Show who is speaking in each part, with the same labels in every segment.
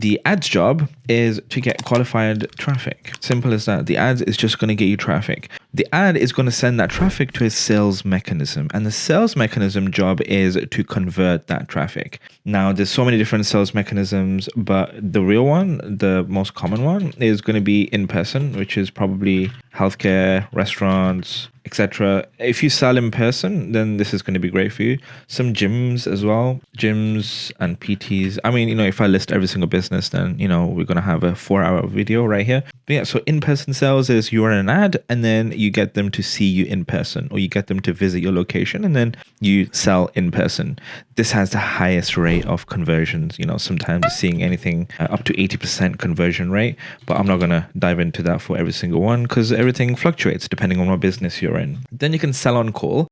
Speaker 1: The ads job is to get qualified traffic. Simple as that. The ads is just going to get you traffic. The ad is going to send that traffic to a sales mechanism, and the sales mechanism job is to convert that traffic. Now, there's so many different sales mechanisms, but the real one, the most common one, is going to be in person, which is probably healthcare, restaurants, etc. If you sell in person, then this is going to be great for you. Some gyms as well, gyms and PTs. I mean, if I list every single business, then, we're going to have a 4-hour video right here. But yeah, so in-person sales is you run an ad and then you get them to see you in person, or you get them to visit your location and then you sell in person. This has the highest rate of conversions, sometimes seeing anything up to 80% conversion rate, but I'm not going to dive into that for every single one because everything fluctuates depending on what business you're in. Then you can sell on call.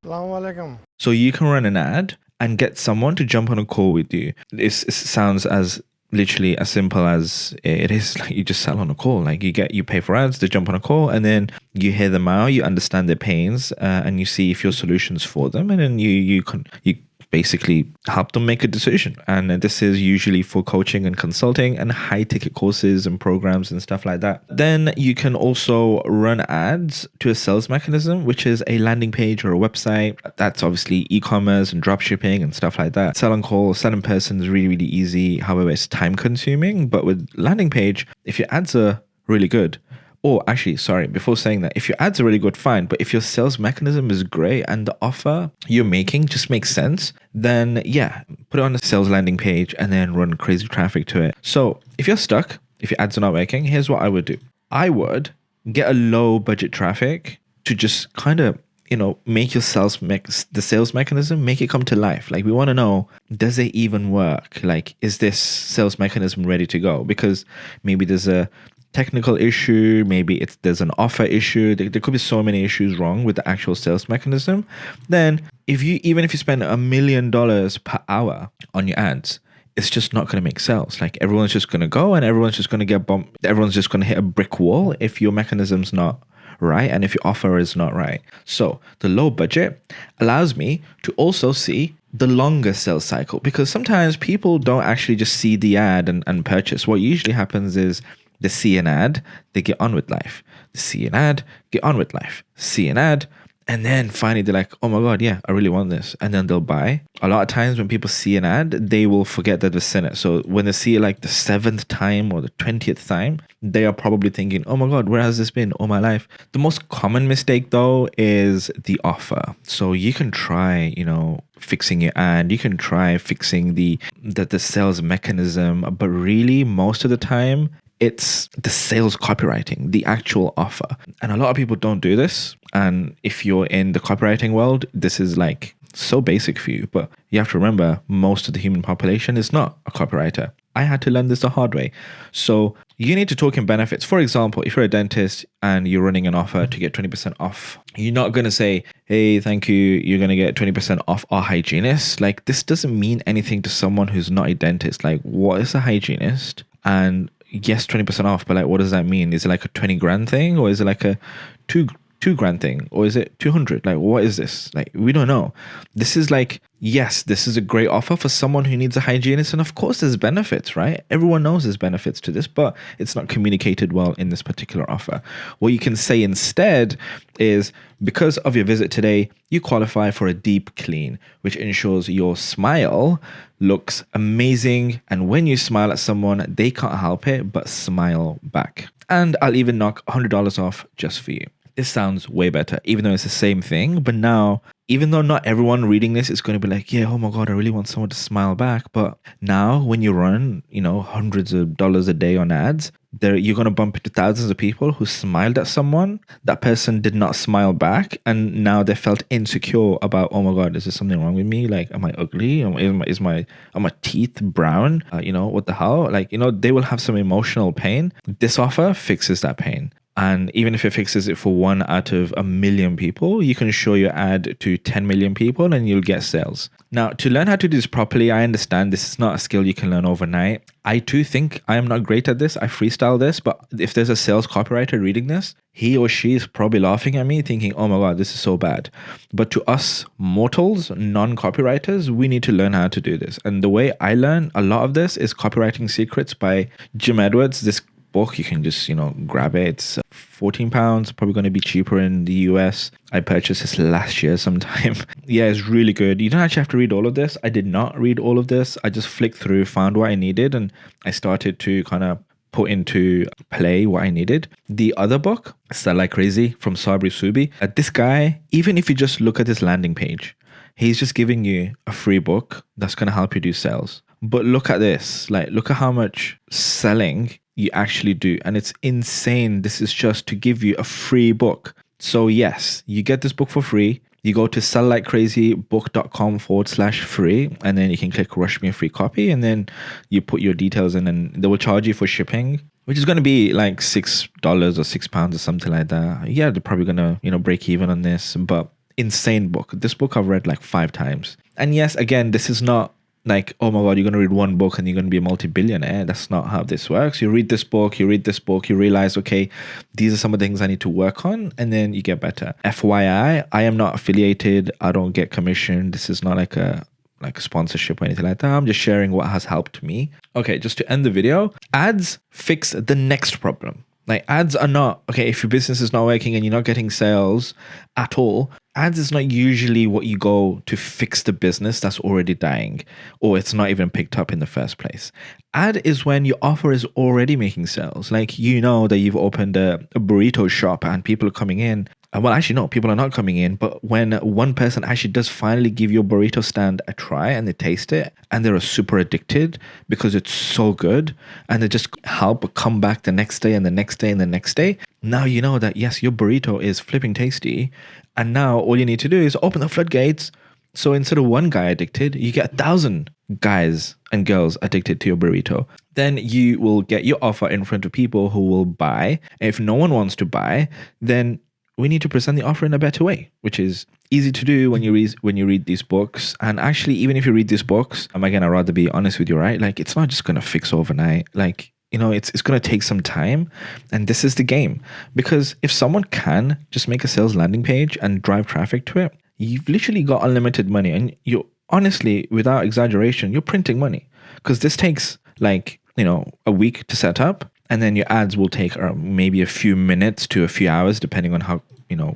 Speaker 1: So you can run an ad and get someone to jump on a call with you. It sounds as literally as simple as it is. Like, you just sell on a call. Like, you pay for ads to jump on a call, and then you hear them out, you understand their pains, and you see if your solution's for them, and then you basically help them make a decision. And this is usually for coaching and consulting and high ticket courses and programs and stuff like that. Then you can also run ads to a sales mechanism, which is a landing page or a website. That's obviously e-commerce and drop shipping and stuff like that. Sell on call, sell in person is really, really easy. However, it's time consuming. But with landing page, if your ads are really good, or actually, sorry, before saying that, if your ads are really good, fine. But if your sales mechanism is great and the offer you're making just makes sense, then yeah, put it on the sales landing page and then run crazy traffic to it. So if you're stuck, if your ads are not working, here's what I would do. I would get a low budget traffic to just kind of, make your the sales mechanism, make it come to life. Like, we want to know, does it even work? Like, is this sales mechanism ready to go? Because maybe there's a technical issue, maybe there's an offer issue. There could be so many issues wrong with the actual sales mechanism. Then even if you spend $1 million per hour on your ads, it's just not going to make sales. Like, everyone's just going to go and everyone's just going to get bumped. Everyone's just going to hit a brick wall if your mechanism's not right and if your offer is not right. So the low budget allows me to also see the longer sales cycle, because sometimes people don't actually just see the ad and purchase. What usually happens is they see an ad, they get on with life. They see an ad, get on with life. See an ad, and then finally they're like, oh my God, yeah, I really want this. And then they'll buy. A lot of times when people see an ad, they will forget that they've seen it. So when they see it like the 7th time or the 20th time, they are probably thinking, oh my God, where has this been all my life? The most common mistake though is the offer. So you can try, fixing your ad, you can try fixing the sales mechanism, but really most of the time, it's the sales copywriting, the actual offer. And a lot of people don't do this. And if you're in the copywriting world, this is like so basic for you. But you have to remember, most of the human population is not a copywriter. I had to learn this the hard way. So you need to talk in benefits. For example, if you're a dentist and you're running an offer to get 20% off, you're not going to say, hey, thank you, you're going to get 20% off our hygienist. Like, this doesn't mean anything to someone who's not a dentist. Like, what is a hygienist? And yes, 20% off, but like, what does that mean? Is it like a 20 grand thing, or is it like a two grand thing, or is it 200? Like, what is this? Like, we don't know. This is like, yes, this is a great offer for someone who needs a hygienist, and of course there's benefits, right? Everyone knows there's benefits to this, but it's not communicated well in this particular offer. What you can say instead is, because of your visit today, you qualify for a deep clean, which ensures your smile looks amazing, and when you smile at someone, they can't help it but smile back. And I'll even knock $100 off just for you. This sounds way better, even though it's the same thing. But now, even though not everyone reading this is going to be like, yeah, oh my God, I really want someone to smile back. But now when you run, hundreds of dollars a day on ads, you're going to bump into thousands of people who smiled at someone. That person did not smile back. And now they felt insecure about, oh my God, is there something wrong with me? Like, am I ugly? Are my teeth brown? What the hell? Like, they will have some emotional pain. This offer fixes that pain. And even if it fixes it for 1 out of 1 million people, you can show your ad to 10 million people and you'll get sales. Now, to learn how to do this properly, I understand this is not a skill you can learn overnight. I too think I am not great at this. I freestyle this, but if there's a sales copywriter reading this, he or she is probably laughing at me thinking, oh my God, this is so bad. But to us mortals, non-copywriters, we need to learn how to do this. And the way I learn a lot of this is Copywriting Secrets by Jim Edwards. This book, you can just, grab it. It's £14, probably going to be cheaper in the US. I purchased this last year sometime. Yeah, it's really good. You don't actually have to read all of this. I did not read all of this. I just flicked through, found what I needed, and I started to kind of put into play what I needed. The other book, Sell Like Crazy from Sabri Suby. This guy, even if you just look at his landing page, he's just giving you a free book that's going to help you do sales. But look at this, look at how much selling you actually do. And it's insane. This is just to give you a free book. So yes, you get this book for free. You go to selllikeCrazybook.com/free, and then you can click rush me a free copy, and then you put your details in, and they will charge you for shipping, which is going to be like $6 or £6 or something like that. Yeah, they're probably going to, break even on this, but insane book. This book I've read like 5 times. And yes, again, this is not like, oh my God, you're going to read one book and you're going to be a multi-billionaire. That's not how this works. You read this book, you realize, okay, these are some of the things I need to work on, and then you get better. FYI, I am not affiliated. I don't get commission. This is not like a sponsorship or anything like that. I'm just sharing what has helped me. Okay, just to end the video, ads fix the next problem. Ads are not, okay, if your business is not working and you're not getting sales at all, ads is not usually what you go to fix the business that's already dying, or it's not even picked up in the first place. Ad is when your offer is already making sales. That you've opened a burrito shop and people are coming in. Well, actually, no, people are not coming in. But when one person actually does finally give your burrito stand a try and they taste it and they're super addicted because it's so good, and they just help come back the next day and the next day and the next day, now you know that, yes, your burrito is flipping tasty. And now all you need to do is open the floodgates. So instead of one guy addicted, you get 1,000 guys and girls addicted to your burrito. Then you will get your offer in front of people who will buy. If no one wants to buy, then we need to present the offer in a better way, which is easy to do when you read these books. And actually, even if you read these books, again, I'd rather be honest with you, right? It's not just going to fix overnight. It's going to take some time, and this is the game. Because if someone can just make a sales landing page and drive traffic to it, you've literally got unlimited money. And you honestly, without exaggeration, you're printing money, because this takes a week to set up. And then your ads will take maybe a few minutes to a few hours, depending on how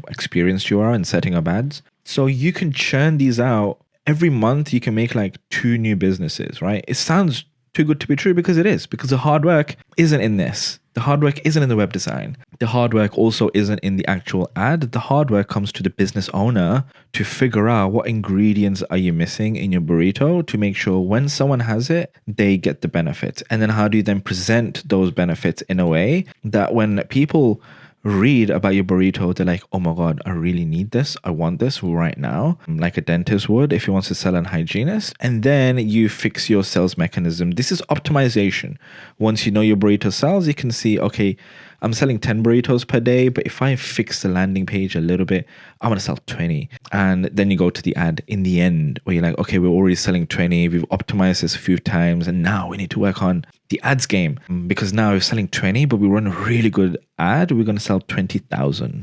Speaker 1: experienced you are in setting up ads. So you can churn these out every month. You can make 2 new businesses, right? It sounds too good to be true, because it is. Because the hard work isn't in this. The hard work isn't in the web design. The hard work also isn't in the actual ad. The hard work comes to the business owner to figure out what ingredients are you missing in your burrito to make sure when someone has it, they get the benefits. And then how do you then present those benefits in a way that when people read about your burrito, they're like, oh my God, I really need this. I want this right now, like a dentist would if he wants to sell an hygienist. And then you fix your sales mechanism. This is optimization. Once you know your burrito sells, you can see, okay, I'm selling 10 burritos per day, but if I fix the landing page a little bit, I'm going to sell 20. And then you go to the ad in the end where you're like, okay, we're already selling 20. We've optimized this a few times. And now we need to work on the ads game, because now we're selling 20, but we run a really good ad. We're going to sell 20,000.